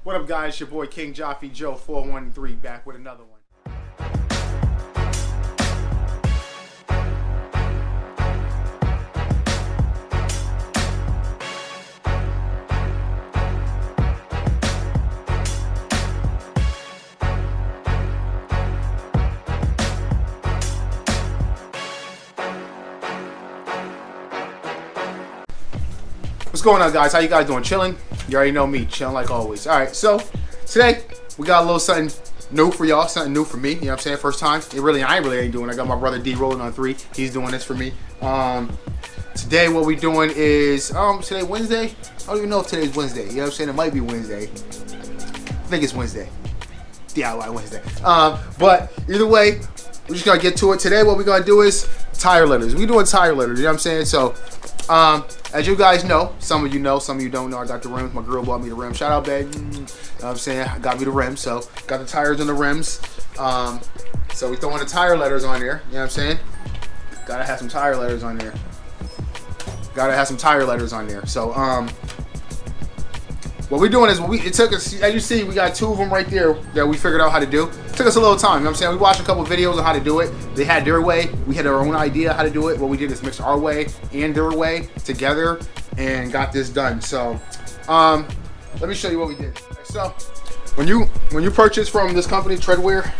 What up, guys? Your boy King Jaffe Joe 413 back with another one. What's going on, guys? How you guys doing? Chilling? You already know me, chilling like always. All right, so today we got a little something new for y'all, something new for me. You know what I'm saying? First time. I ain't doing. I got my brother D rolling on 3. He's doing this for me. Today what we doing is today Wednesday. I don't even know if today's Wednesday. You know what I'm saying? It might be Wednesday. I think it's Wednesday. DIY Wednesday. But either way, we're just gonna get to it. Today what we're gonna do is tire letters. We doing tire letters. You know what I'm saying? So. As you guys know, some of you know, some of you don't know, I got the rims. My girl bought me the rims. Shout out, babe. You know what I'm saying? I got me the rims, so got the tires and the rims. So we throwing the tire letters on there. You know what I'm saying? Gotta have some tire letters on there. Gotta have some tire letters on there. So what we're doing is it took us, as you see, we got 2 of them right there that we figured out how to do. It took us a little time, you know what I'm saying? We watched a couple videos on how to do it. They had their way. We had our own idea how to do it. What we did is mix our way and their way together and got this done. So let me show you what we did. So when you purchase from this company, Treadwear,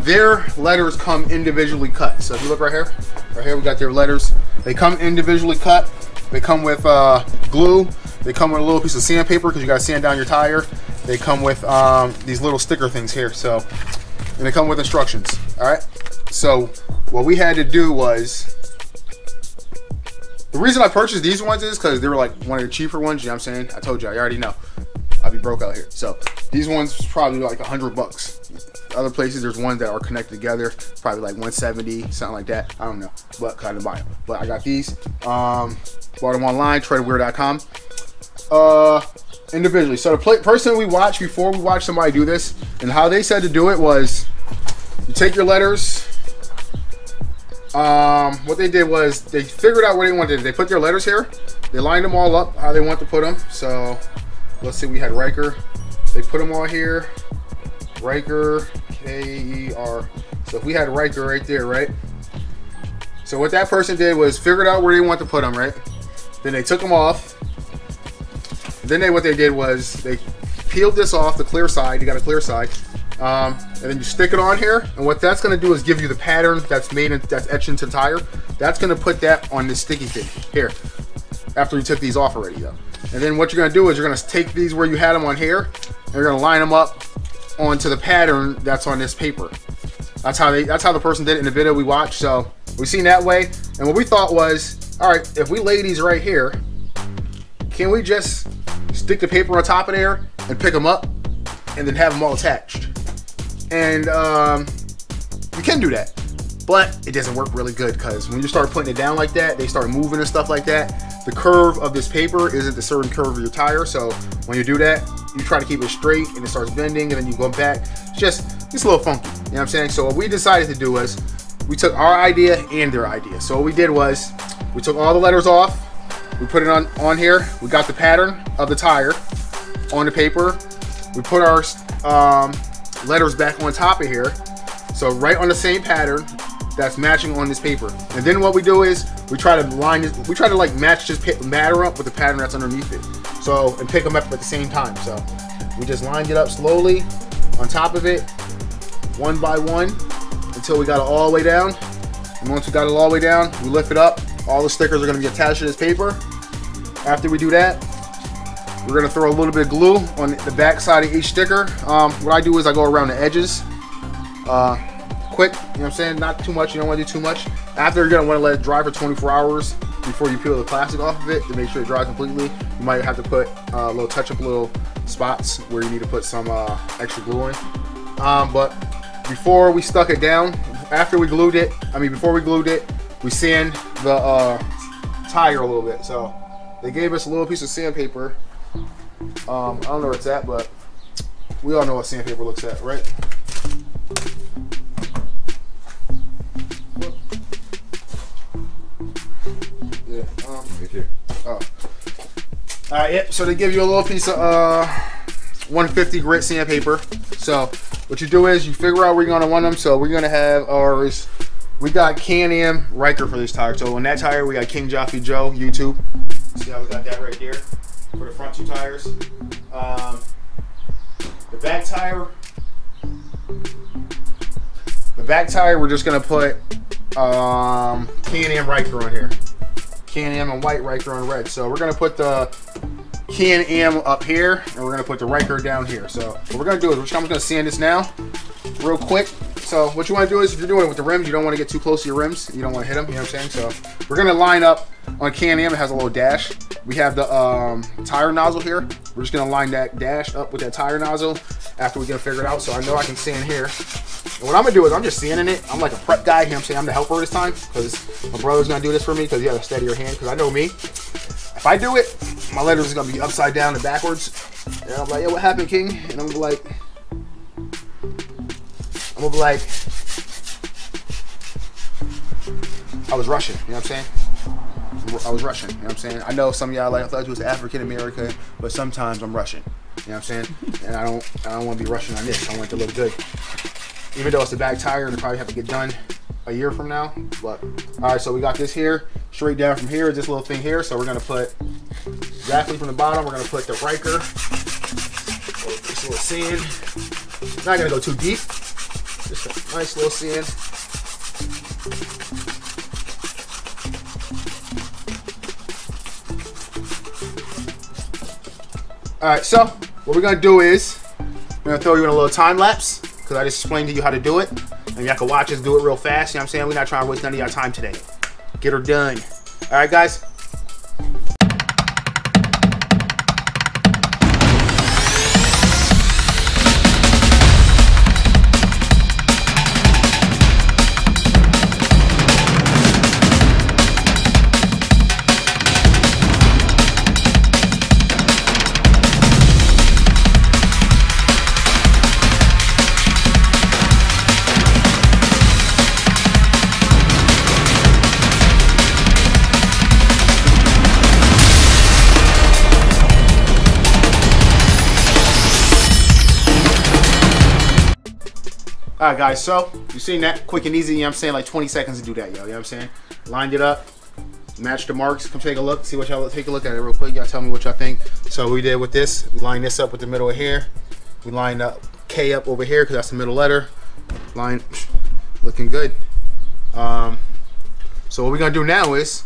their letters come individually cut. So if you look right here we got their letters. They come individually cut. They come with glue. They come with a little piece of sandpaper because you gotta sand down your tire. They come with these little sticker things here. So, and they come with instructions. All right. So what we had to do was, the reason I purchased these ones is because they were like one of the cheaper ones. You know what I'm saying? I told you, I already know. I'll be broke out here. So these ones probably like $100. Other places, there's ones that are connected together, probably like 170, something like that. I don't know, but kind of buy them. But I got these. Bought them online, treadwear.com. Individually. So the person we watched before we watched somebody do this, and how they said to do it was, you take your letters. What they did was they figured out what they wanted. They put their letters here. They lined them all up how they want to put them. So let's see, we had Ryker. They put them all here. Ryker, K-E-R. So if we had Ryker right there, right? So what that person did was figured out where they want to put them, right? Then they took them off. Then what they did was they peeled this off, the clear side. You got a clear side. And then you stick it on here. And what that's going to do is give you the pattern that's made, that's etched into the tire. That's going to put that on this sticky thing here. After you took these off already, though. And then what you're going to do is you're going to take these where you had them on here, and you're going to line them up onto the pattern that's on this paper. That's how the person did it in the video we watched. So we seen that way. And what we thought was, all right, if we lay these right here, can we just stick the paper on top of there and pick them up and then have them all attached? And you can do that, but it doesn't work really good because when you start putting it down like that, they start moving and stuff like that. The curve of this paper isn't the certain curve of your tire, so when you do that, you try to keep it straight and it starts bending, and then you go back. It's a little funky, you know what I'm saying? So what we decided to do was we took our idea and their idea. So what we did was we took all the letters off. We put it on here. We got the pattern of the tire on the paper. We put our letters back on top of here. So right on the same pattern that's matching on this paper. And then what we do is we try to like match this pattern up with the pattern that's underneath it. So, and pick them up at the same time. So we just lined it up slowly on top of it, one by one, until we got it all the way down. And once we got it all the way down, we lift it up. All the stickers are going to be attached to this paper. After we do that, we're going to throw a little bit of glue on the back side of each sticker. What I do is I go around the edges. Quick, you know what I'm saying? Not too much. You don't want to do too much. After, you're going to want to let it dry for 24 hours before you peel the plastic off of it to make sure it dries completely. You might have to put a little touch up little spots where you need to put some extra glue in. But before we stuck it down, after we glued it, before we glued it, we sand the tire a little bit. So they gave us a little piece of sandpaper. I don't know where it's at, but we all know what sandpaper looks at, right? Yeah. Right here. Yeah, so they give you a little piece of 150 grit sandpaper. So what you do is you figure out where you're gonna want them. So we're gonna have ours. We got Can-Am Ryker for this tire. So on that tire we got King Joffy Joe YouTube. See how we got that right there for the front two tires. The back tire. The back tire we're just gonna put Can-Am Ryker on here. Can-Am and white, Ryker on red. So we're gonna put the Can-Am up here, and we're gonna put the Ryker down here. So what we're gonna do is I'm gonna sand this now, real quick. So what you wanna do is, if you're doing it with the rims, you don't wanna get too close to your rims. You don't wanna hit them, you know what I'm saying? So we're gonna line up on Can-Am, it has a little dash. We have the tire nozzle here. We're just gonna line that dash up with that tire nozzle after we get it figured out. So I know I can sand here. And what I'm gonna do is I'm just sanding it. I'm like a prep guy, you know what I'm saying? I'm the helper this time, because my brother's gonna do this for me, because he has a steadier hand, because I know me. If I do it, my letters is gonna be upside down and backwards. And I'm like, yo, what happened, King? And I'm gonna be like, I was rushing, you know what I'm saying? I was rushing, you know what I'm saying? I know some of y'all like, I thought it was African American, but sometimes I'm rushing, you know what I'm saying? And I don't want to be rushing on this. I want it to look good. Even though it's the back tire, and it probably have to get done a year from now. But all right, so we got this here. Straight down from here is this little thing here. So we're gonna put exactly from the bottom. We're gonna put the Ryker. This little sand. Not gonna go too deep. Just a nice little sand. All right, so what we're gonna do is we're gonna throw you in a little time lapse, because I just explained to you how to do it, and y'all can watch us do it real fast. You know what I'm saying? We're not trying to waste none of y'all time today. Get her done. All right, guys. All right, guys, so you seen that quick and easy, you know what I'm saying? Like 20 seconds to do that, yo, you know what I'm saying? Lined it up, matched the marks. Come take a look, see what y'all, take a look at it real quick. Y'all tell me what y'all think. So what we did with this, we lined this up with the middle of here. We lined up K up over here, because that's the middle letter. Line, looking good. So what we're gonna do now is,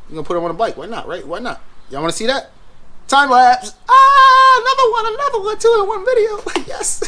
we're gonna put them on a bike. Why not, right? Why not? Y'all wanna see that? Time lapse. Ah, another one, 2 in 1 video. Yes.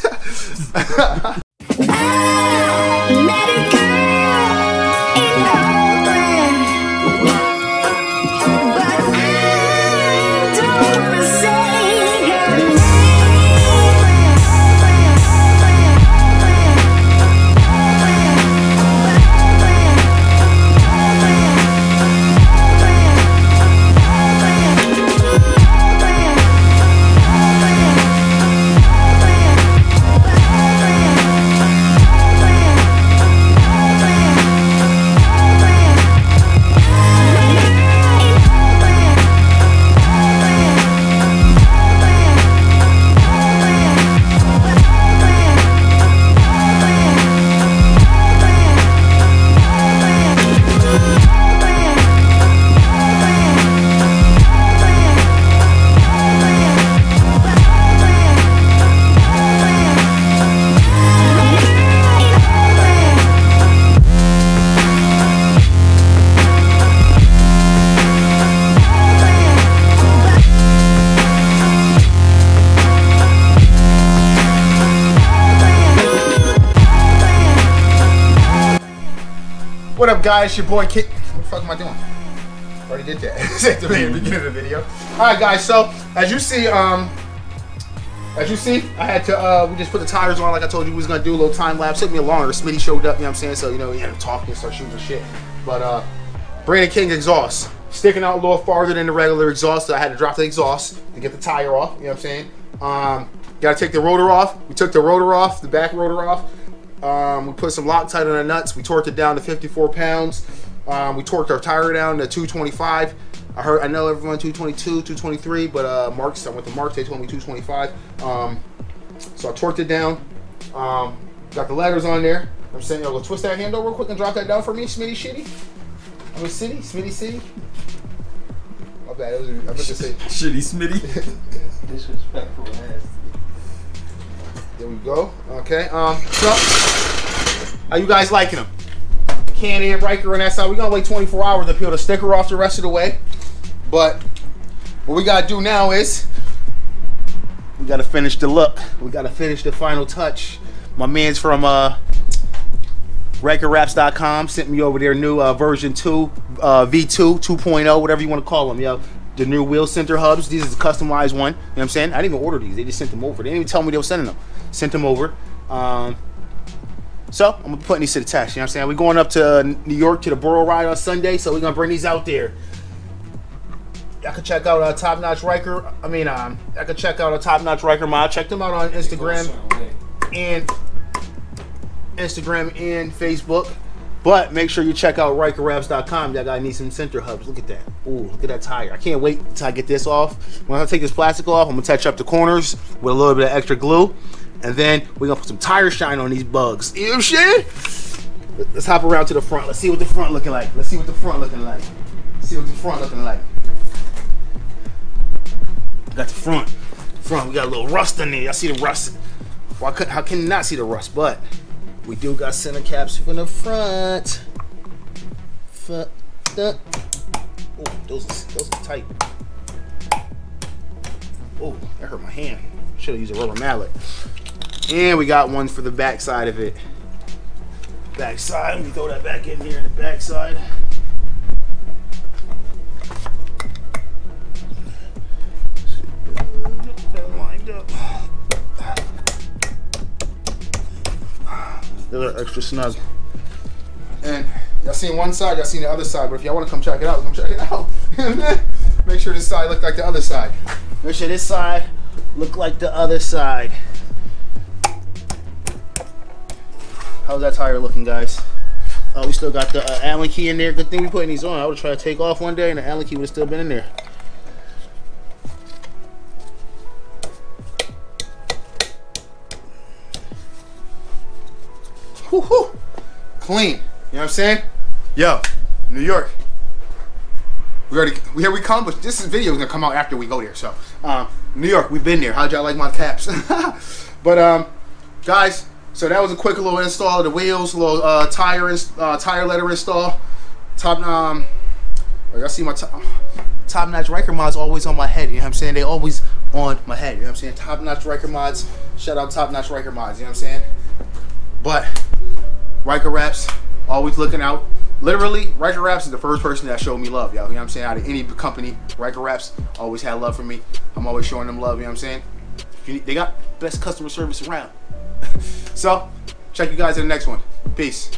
What up, guys? Your boy Kid. What the fuck am I doing? Already did that. At the beginning of the video. All right, guys. So as you see, I had to. We just put the tires on, like I told you we was gonna do a little time lapse. Took me a longer. Smitty showed up. You know what I'm saying? So you know, he had to talk and start shooting shit. But Brandon King exhaust sticking out a little farther than the regular exhaust. So I had to drop the exhaust to get the tire off. You know what I'm saying? Got to take the rotor off. We took the rotor off, the back rotor off. We put some Loctite on the nuts. We torqued it down to 54 pounds. We torqued our tire down to 225. I know everyone 222, 223, but Marks, I went to Marks, they told me 225. So I torqued it down. Got the letters on there. I'm saying, yo, go twist that handle real quick and drop that down for me, Smitty Shitty. I'm a City, Smitty City. My bad, I meant to say Shitty Smitty. Disrespectful ass. There we go. Okay. So how you guys liking them? Can and Ryker on that side. We're gonna wait 24 hours to peel the sticker off the rest of the way. But what we gotta do now is we gotta finish the look. We gotta finish the final touch. My man's from Rykerwraps.com sent me over their new version 2, V2, 2.0, whatever you want to call them, yo. The new wheel center hubs. These is a customized one. You know what I'm saying? I didn't even order these. They just sent them over. They didn't even tell me they were sending them. Sent them over. So I'm gonna be putting these to the test. You know what I'm saying? We're going up to New York to the Borough Ride on Sunday, so we're gonna bring these out there. Y'all can check out Top Notch Ryker. I can check out Top Notch Ryker mod. Check them out on Instagram and Facebook. But make sure you check out Rykerwraps.com. Y'all gotta need some center hubs. Look at that. Ooh, look at that tire. I can't wait until I get this off. When I take this plastic off, I'm gonna touch up the corners with a little bit of extra glue. And then we're gonna put some tire shine on these bugs. You know what I'm saying? Let's hop around to the front. Let's see what the front looking like. Let's see what the front looking like. See what the front looking like. Got the front. Front, we got a little rust in there. I see the rust. Well, how can you not see the rust? But we do got center caps for the front. Oh, those are tight. Oh, that hurt my hand. Should have used a rubber mallet. And we got one for the back side of it. Back side. Let me throw that back in here in the back side. Lined up. They're extra snug. And y'all seen one side, y'all seen the other side. But if y'all want to come check it out, come check it out. Make sure this side look like the other side. Make sure this side look like the other side. How's that tire looking, guys? Oh, we still got the Allen key in there. Good thing we putting these on. I would have tried to take off one day and the Allen key would have still been in there. Woo-hoo. Clean. You know what I'm saying? Yo, New York. Here we come, but this video is gonna come out after we go there. So, New York, we've been there. How'd y'all like my caps? But guys, so that was a quick little install of the wheels, little tire letter install. Y'all see my Top Notch Ryker mods always on my head. You know what I'm saying? They always on my head. You know what I'm saying? Top Notch Ryker mods. Shout out Top Notch Ryker mods. You know what I'm saying? But Rykerwraps, always looking out. Literally, Rykerwraps is the first person that showed me love, y'all. You know what I'm saying? Out of any company, Rykerwraps always had love for me. I'm always showing them love, you know what I'm saying? They got best customer service around. So, check you guys in the next one. Peace.